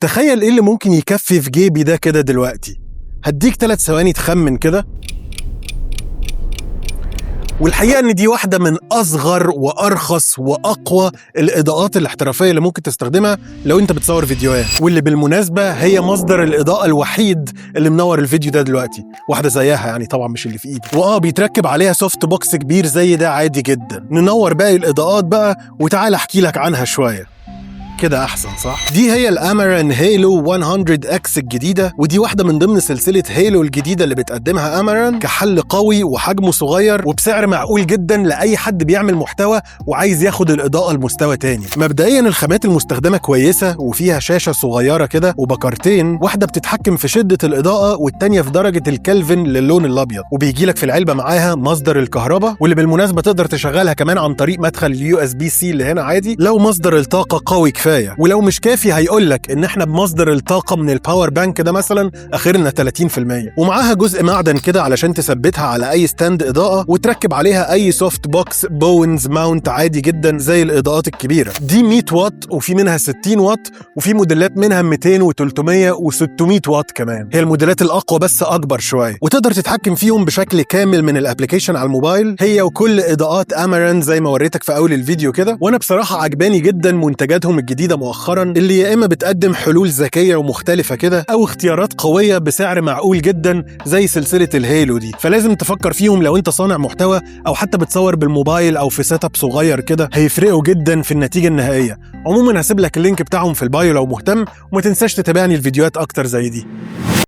تخيل ايه اللي ممكن يكفي في جيبي ده كده دلوقتي. هديك 3 ثواني تخمن كده. والحقيقة ان دي واحدة من اصغر وارخص واقوى الاضاءات الاحترافية اللي ممكن تستخدمها لو انت بتصور فيديوهات، واللي بالمناسبة هي مصدر الاضاءة الوحيد اللي منور الفيديو ده دلوقتي. واحدة زيها يعني، طبعا مش اللي في ايدي، بيتركب عليها سوفت بوكس كبير زي ده عادي جدا. ننور باقي الاضاءات بقى وتعال احكي لك عنها شوية. كده احسن صح؟ دي هي الاماران هيلو 100X الجديده، ودي واحده من ضمن سلسله هيلو الجديده اللي بتقدمها اماران كحل قوي وحجمه صغير وبسعر معقول جدا لاي حد بيعمل محتوى وعايز ياخد الاضاءه لمستوى تاني. مبدئيا الخامات المستخدمه كويسه، وفيها شاشه صغيره كده وبكرتين، واحده بتتحكم في شده الاضاءه والتانيه في درجه الكلفن للون الابيض، وبيجي لك في العلبه معاها مصدر الكهرباء، واللي بالمناسبه تقدر تشغلها كمان عن طريق مدخل USB-C اللي هنا عادي لو مصدر الطاقه قوي كفايه. ولو مش كافي هيقولك ان احنا بمصدر الطاقة من الباور بانك ده مثلا اخرنا 30%، ومعاها جزء معدن كده علشان تثبتها على اي ستاند اضاءة وتركب عليها اي سوفت بوكس بونز ماونت عادي جدا زي الاضاءات الكبيرة. دي 100 واط وفي منها 60 واط وفي موديلات منها 200 و300 و600 واط كمان. هي الموديلات الاقوى بس اكبر شوية، وتقدر تتحكم فيهم بشكل كامل من الابليكيشن على الموبايل، هي وكل اضاءات اماران زي ما وريتك في اول الفيديو كده. وانا بصراحة عجباني جدا منتجاتهم الجديدة مؤخرا، اللي يا اما بتقدم حلول ذكيه ومختلفه كده او اختيارات قويه بسعر معقول جدا زي سلسله الهيلو دي. فلازم تفكر فيهم لو انت صانع محتوى او حتى بتصور بالموبايل او في سيت اب صغير كده، هيفرقوا جدا في النتيجه النهائيه. عموما هسيب لك اللينك بتاعهم في البايو لو مهتم، وما تنساش تتابعني الفيديوهات اكتر زي دي.